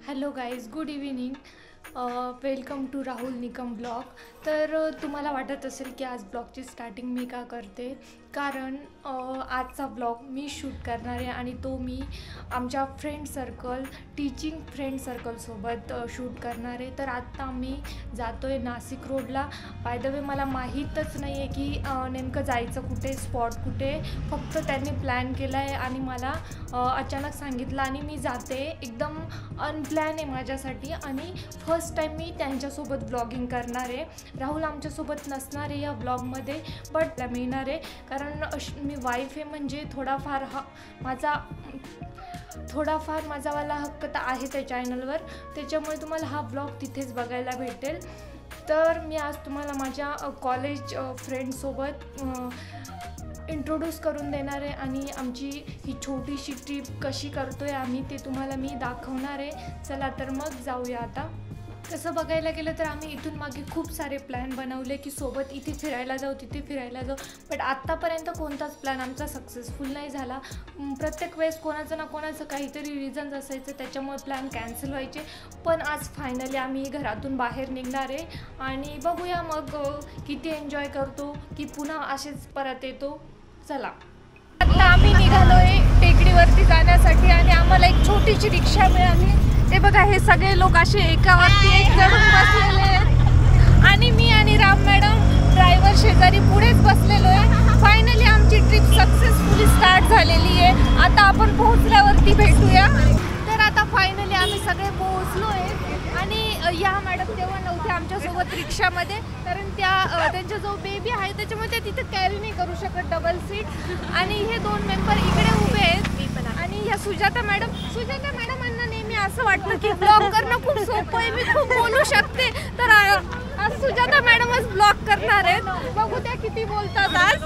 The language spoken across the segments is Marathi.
Hello guys, good evening. Welcome to Rahul Nikam blog. तर तुम्हाला वाटत असेल की आज ब्लॉगची स्टार्टिंग मी का करते, कारण आजचा ब्लॉग मी शूट करणार आहे आणि तो मी आमच्या फ्रेंड सर्कल, टीचिंग फ्रेंड सर्कलसोबत शूट करणार आहे. तर आत्ता मी जातो आहे नाशिक रोडला. बाय द वे मला माहीतच नाही आहे की नेमकं जायचं कुठे, स्पॉट कुठे. फक्त त्यांनी प्लॅन केला आहे आणि मला अचानक सांगितलं आणि मी जाते. एकदम अनप्लॅन आहे माझ्यासाठी आणि फर्स्ट टाईम मी त्यांच्यासोबत ब्लॉगिंग करणार आहे. राहुल आमच्यासोबत नसणार आहे या ब्लॉगमध्ये, बट त्या मिळणार आहे. कारण मी वाईफ आहे, म्हणजे थोडाफार माझावाला हक्क तर आहे त्या चॅनलवर. त्याच्यामुळे तुम्हाला हा ब्लॉग तिथेच बघायला भेटेल. तर मी आज तुम्हाला माझ्या कॉलेज फ्रेंडसोबत इंट्रोड्यूस करून देणार आहे आणि आमची ही छोटीशी ट्रिप कशी करतो आहे आम्ही ते तुम्हाला मी दाखवणार आहे. चला तर मग जाऊया आता. तसं बघायला गेलं तर आम्ही इथून मागे खूप सारे प्लॅन बनवले की सोबत इथे फिरायला जाऊ, तिथे फिरायला जाऊ, बट आत्तापर्यंत कोणताच प्लॅन आमचा सक्सेसफुल नाही झाला. प्रत्येक वेळेस कोणाचं ना कोणाचं काहीतरी रिझन्स असायचं, त्याच्यामुळे प्लॅन कॅन्सल व्हायचे. पण आज फायनली आम्ही घरातून बाहेर निघणार आहे आणि बघूया मग किती एन्जॉय करतो की पुन्हा असेच परत येतो. चला, आता आम्ही निघालो आहे टेकडीवरती जाण्यासाठी आणि आम्हाला एक छोटीशी रिक्षा मिळाली. ते बघा, हे सगळे लोक असे एकावरती एक चढून बसलेले आहेत आणि मी आणि राम मॅडम ड्रायव्हर शेजारी पुढेच बसलेलो आहे. फायनली आमची ट्रिप सक्सेसफुली स्टार्ट झालेली आहे. आता आपण पोहोचल्यावरती भेटूया. तर आता फायनली आम्ही सगळे पोहोचलो आहे आणि या मॅडम तेव्हा नव्हत्या आमच्यासोबत रिक्षामध्ये, कारण त्यांचा जो बेबी आहे त्याच्यामुळे ते तिथे कॅरी नाही करू शकत डबल सीट. आणि हे दोन मेंबर इकडे उभे आहेत आणि ह्या सुजाता मॅडमांना नेहमी असं वाटतं की ब्लॉग करणं खूप सोपं आहे, मी खूप बोलू शकते. तर आज सुजाता मॅडमच ब्लॉग करणार आहेत. बघू त्या किती बोलतात आज.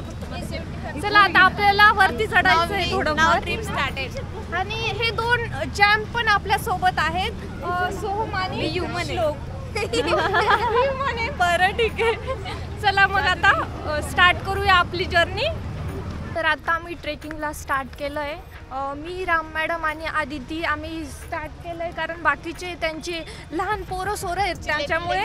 चला, आता आपल्याला वरती चढायचं आहे थोडं. ट्रिप स्टार्टेड आणि हे दोन चॅम्प पण आपल्या सोबत आहेत, सोहम आणि श्लोक. बरं, ठीक आहे. चला मग आता स्टार्ट करूया आपली जर्नी. तर आता आम्ही ट्रेकिंगला स्टार्ट केलं आहे. मी, राम मॅडम आणि आदिती आम्ही स्टार्ट केलं आहे, कारण बाकीचे त्यांचे लहान पोरं आहेत, त्याच्यामुळे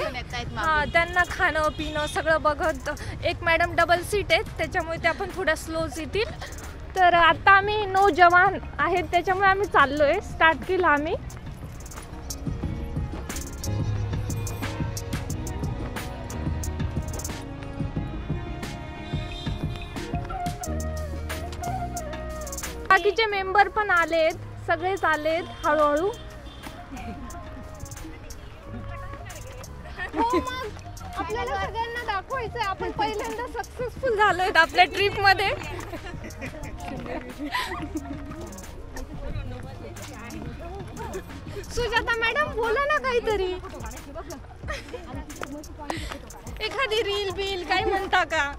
त्यांना खाणं पिणं सगळं बघत. एक मॅडम डबल सीट आहेत, त्याच्यामुळे त्या पण थोड्या स्लोच येतील. तर आता आम्ही 9 जवान आहेत, त्याच्यामुळे आम्ही चाललो आहे. स्टार्ट केलं आम्ही. बाकीचे मेंबर पण आलेत, सगळेच आलेत हळूहळू. आपल्याला सगळ्यांना दाखवायचंय आपण पहिल्यांदा सक्सेसफुल झालोय आपल्या ट्रिप मध्ये. सुजाता मॅडम, बोला ना काहीतरी, एखादी रील बिल काही म्हणता का?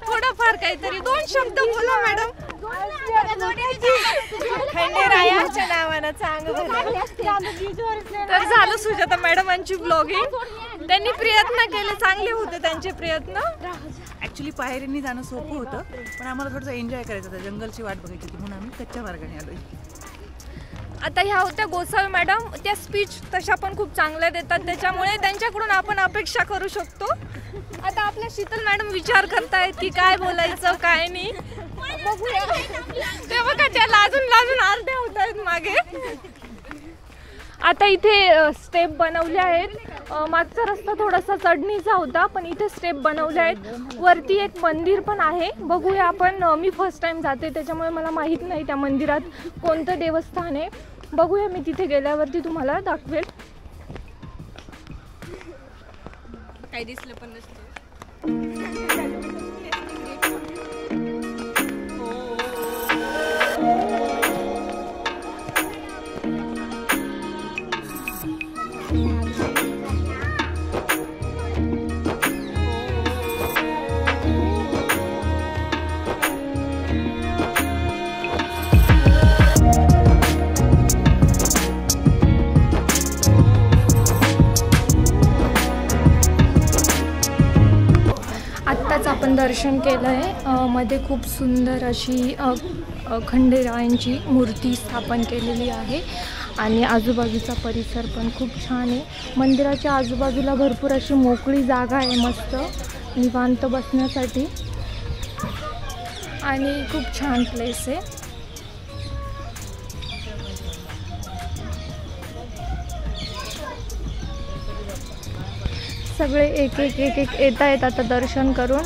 थोडंफार काहीतरी 2 शब्द बोला मॅडम. खंडेरायाच्या नावानं तर झालं सुजाता मॅडमांची ब्लॉगिंग. त्यांनी प्रयत्न केले, चांगले होते त्यांचे प्रयत्न. ॲक्च्युली पायरींनी जाणं सोपं होतं, पण आम्हाला थोडंसं एन्जॉय करायचं होतं, जंगलची वाट बघायची होती, म्हणून आम्ही कच्च्या मार्गाने आलोय. आता ह्या होत्या गोसावी मॅडम. त्या स्पीच तशा पण खूप चांगल्या देतात, त्याच्यामुळे त्यांच्याकडून आपण अपेक्षा करू शकतो. आता आपल्या शीतल मॅडम विचार करतायत की काय बोलायचं काय नाही. बघूया. ते बघा, त्या लाजून अर्ध्या होत आहेत मागे. आता इथे स्टेप बनवले आहेत. मागचा रस्ता थोडासा चढणीचा होता, पण इथे स्टेप बनवले आहेत. वरती एक मंदिर पण आहे, बघूया आपण. मी फर्स्ट टाइम जाते, त्याच्यामुळे मला माहीत नाही त्या मंदिरात कोणतं देवस्थान आहे. बघूया, मी तिथे गेल्यावरती तुम्हाला दाखवेल. काही दिसलं पण नसतं. आपण दर्शन केलं आहे. मध्ये खूप सुंदर अशी खंडेरायांची मूर्ती स्थापन केलेली आहे आणि आजूबाजूचा परिसर पण खूप छान आहे. मंदिराच्या आजूबाजूला भरपूर अशी मोकळी जागा आहे मस्त निवांत बसण्यासाठी आणि खूप छान प्लेस आहे. सगळे एक एक एक एक येत आहेत आता दर्शन करून.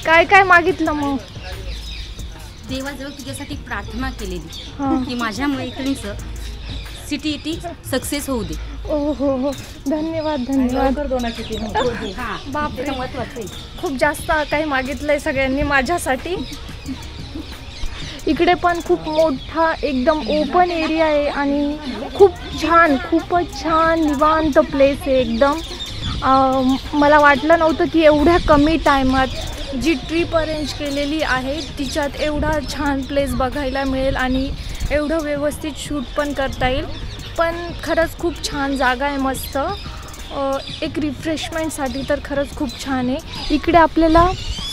काय काय मागितलं मग? देवाजवळ तुझ्यासाठी प्रार्थना केलेली हां. की माझ्या मैत्रिणीचं CTET सक्सेस होऊ दे. ओ हो हो, धन्यवाद धन्यवाद. हा बापरे, महत्वाचं आहे. खूप जास्त काही मागितलंय सगळ्यांनी माझ्यासाठी. इकडे पण खूप मोठा एकदम ओपन एरिया आहे आणि खूप छान, खूपच छान निवांत प्लेस आहे एकदम. मला वाटलं नव्हतं की एवढ्या कमी टायमात जी ट्रिप अरेंज केलेली आहे तिच्यात एवढा छान प्लेस बघायला मिळेल आणि एवढं व्यवस्थित शूट पण करता येईल. पण खरंच खूप छान जागा आहे मस्त. एक रिफ्रेशमेंटसाठी तर खरंच खूप छान आहे. इकडे आपल्याला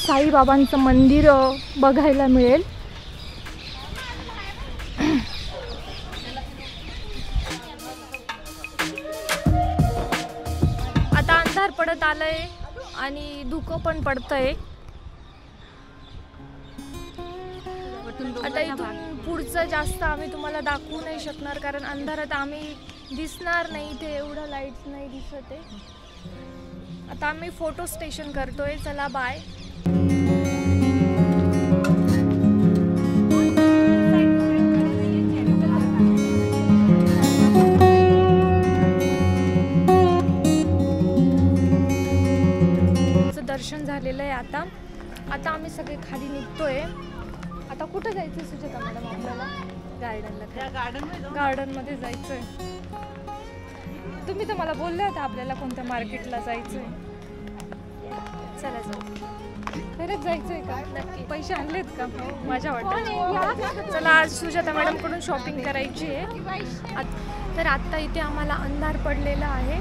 साईबाबांचं मंदिर बघायला मिळेल. आता अंधार पडत आलंय आणि धुकं पण पडतंय. आता इथून पुढचं जास्त आम्ही तुम्हाला दाखवू नाही शकणार कारण अंधारात आम्ही दिसणार नाही. इथे एवढं लाईट्स नाही दिसत आहे. आता आम्ही फोटो स्टेशन करतोय. चला बाय. दर्शन झालेलं आहे. आता आम्ही सगळे खाली निघतोय. आता कुठं जायचं सुजाता मॅडम आपल्याला? गार्डनला. गार्डनमध्ये जायचंय. तुम्ही तर मला बोलले होते आपल्याला कोणत्या मार्केटला जायचंय. चला जाऊ. खरंच जायचंय का? नक्की. पैसे आणलेत का माझ्या वाटतं? चला आज सुजाता मॅडमकडून शॉपिंग करायची आहे. तर आत्ता इथे आम्हाला अंधार पडलेला आहे.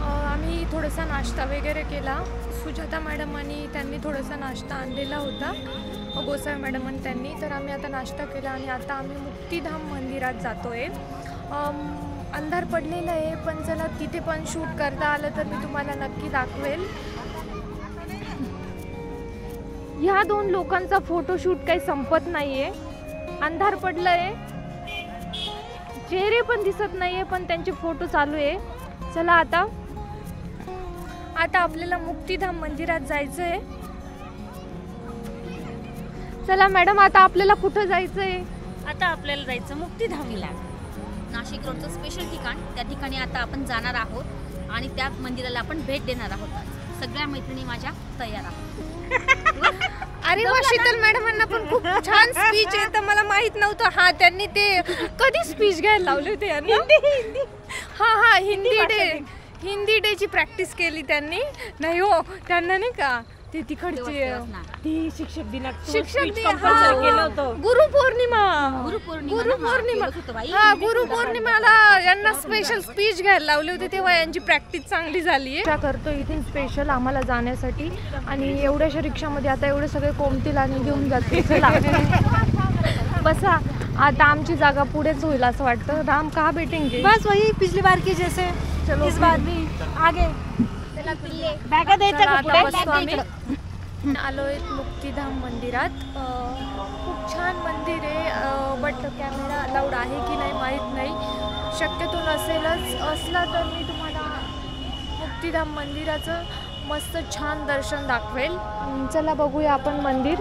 आम्ही थोडासा नाश्ता वगैरे केला. सुजाता मॅडम आणि त्यांनी थोडासा नाश्ता आणलेला होता, गोसावी मॅडम आणि त्यांनी. तर आम्ही आता नाश्ता केला आणि आता आम्ही मुक्तिधाम मंदिरात जातो आहे. अंधार पडलेला आहे पण चला तिथे पण शूट करता आलं तर मी तुम्हाला नक्की दाखवेल. ह्या दोन लोकांचा फोटोशूट काही संपत नाही आहे. अंधार पडलं आहे, चेहरे पण दिसत नाही आहे पण त्यांचे फोटो चालू आहे. चला आता आपल्याला मुक्तिधाम मंदिरात जायचं आहे. चला मॅडम, आता आपल्याला कुठं जायचं आहे? आता आपल्याला जायचं मुक्तिधामीला, नाशिक रोडचं स्पेशल ठिकाण. त्या ठिकाणी आता आपण जाणार आहोत आणि त्या मंदिराला आपण भेट देणार आहोत. सगळ्या मैत्रिणी माझ्या तयार आहोत. अरे वा, शीतल मॅडमांना पण खूप छान स्पीच आहे. तर मला माहित नव्हतं. हा, त्यांनी ते कधी स्पीच घ्यायला लावले होते यांना? हा हिंदी डेची प्रॅक्टिस केली त्यांनी. नाही हो, त्यांना नाही का ते तिकडचे ती शिक्षक केलं होतं. गुरुपौर्णिमाला यांना स्पेशल स्पीच घ्यायला लावले होते तेव्हा यांची प्रॅक्टिस चांगली झाली आहे. करतो इथे स्पेशल आम्हाला जाण्यासाठी आणि एवढ्याशा रिक्षामध्ये आता एवढे सगळे कोंबतील आणि घेऊन जातील. चला बसा, आता आमची जागा पुढेच होईल असं वाटतं. राम कहाँ बैठेंगे? बस वही पिछली बार की जैसे. चलो इस बार भी आगे बॅगा द्यायचा का पुढे? बसतो आम्ही. आलोय मुक्तिधाम मंदिरात. खूप छान मंदिर आहे बट कॅमेरा अलाउड आहे की नाही माहीत नाही. शक्यतो नसेलच. असला तर मी तुम्हाला मुक्तिधाम मंदिराचं मस्त छान दर्शन दाखवेल. चला बघूया आपण मंदिर.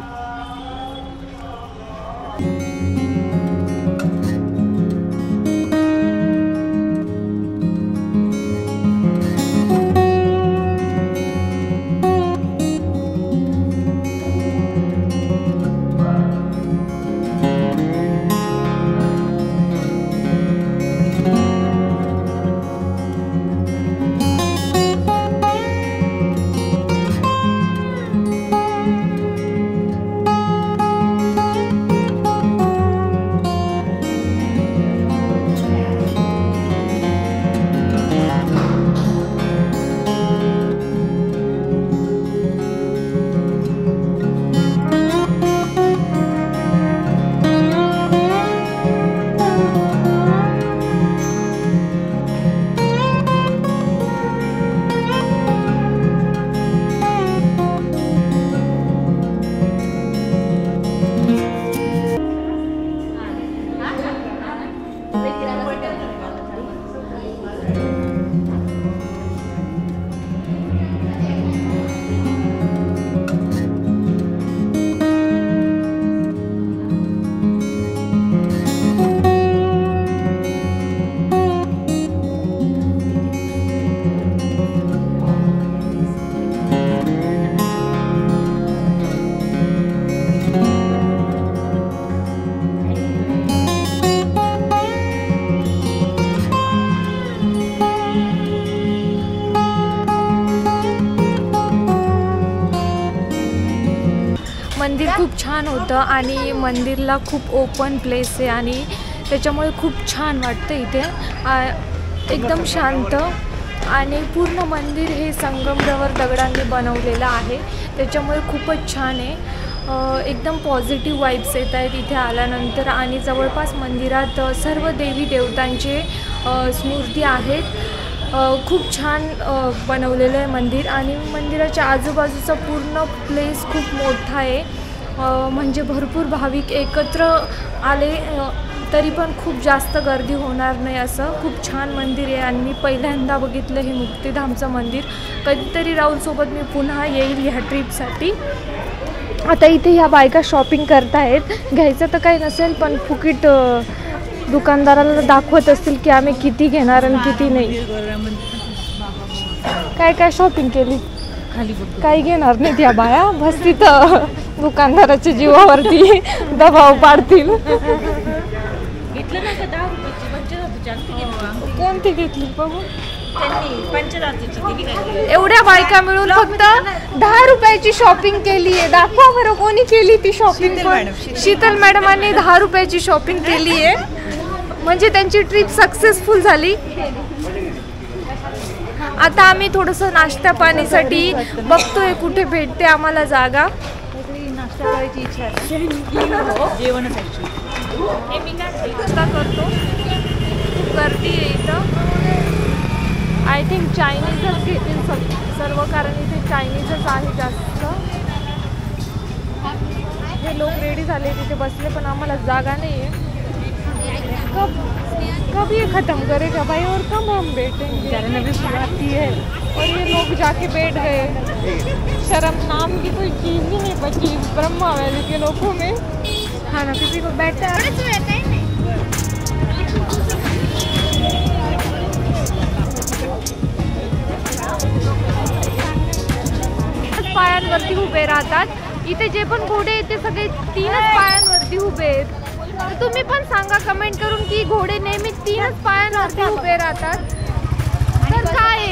खूप छान होतं आणि मंदिरला खूप ओपन प्लेस आहे आणि त्याच्यामुळे खूप छान वाटतं इथे एकदम शांत आणि पूर्ण मंदिर हे संगमरवर दगडांनी बनवलेलं आहे त्याच्यामुळे खूपच छान आहे एकदम पॉझिटिव्ह वाईब्स येत आहेत इथे आल्यानंतर आणि जवळपास मंदिरात सर्व देवी देवतांचे स्मूर्ती आहेत खूप छान बनवलेलं आहे मंदिर आणि मंदिराच्या आजूबाजूचा पूर्ण प्लेस खूप मोठा आहे म्हणजे भरपूर भाविक एकत्र आले तरी पण खूप जास्त गर्दी होणार नाही असं खूप छान मंदिर आहे आणि मी पहिल्यांदा बघितलं हे मुक्तिधामचं मंदिर कधीतरी राहुलसोबत मी पुन्हा येईल ह्या ट्रिपसाठी आता इथे ह्या बायका शॉपिंग करतायत घ्यायचं तर काही नसेल पण फुकीट दुकानदाराला दाखवत असतील की आम्ही किती घेणार आणि किती नाही काय काय शॉपिंग केली खाली काही घेणार नाहीत या बाया बस तिथं दुकानदाराच्या जीवावरती दबाव पाडतील घेतलं नाही का 10 रुपयाची 25,000ची अंगठी घेतली कोणती घेतली बघू त्यांनी 25,000ची किती घेतली एवढ्या बायका मिळून फक्त 10 रुपयाची शॉपिंग केली आहे दाखवा बरं कोणी केली ती शॉपिंग शीतल मॅडमांनी 10 रुपयाची शॉपिंग केली आहे म्हणजे त्यांची ट्रिप सक्सेसफुल झाली आता आम्ही थोडंसं नाश्ता पाणीसाठी बघतोय कुठे भेटते आम्हाला जागा नाश्ता करायची इच्छा आहे जेवणच हे मी काय नाश्ता करतो खूप गर्दी आहे इथं आय थिंक चायनीजच घेतील सर्व कारण इथे चायनीजच आहे जास्त हे लोक रेडी झाले तिथे बसले पण आम्हाला जागा नाही आहे कब ये ख़त्म करेगा भाई और कब हम बैठेंगे नवी आती है और ये लोग जाके बैठ गए शर्म नाम की कोई चीज़ ही नहीं बची ब्रह्मा वैली के लोगों में हाँ ना किसी को बैठा पायांवरती उभे राहतात इथे जे पण घोडे आहेत ते सगळे 3च पायांवरती उभे आहेत तुम्ही पण सांगा कमेंट करून की घोडे नेहमी 3च पायांवरती उभे राहतात तर काय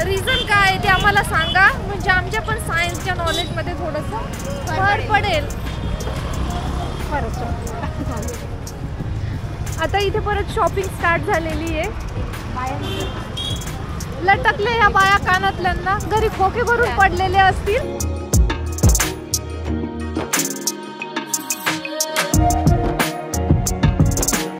रिझन काय आहे ते आम्हाला सांगा म्हणजे आमच्या पण सायन्सच्या नॉलेजमध्ये थोडंसं भर पडेल आता इथे परत शॉपिंग स्टार्ट झालेली आहे लटकले या बाया कानातल्यांना घरी खोके भरून पडलेले असतील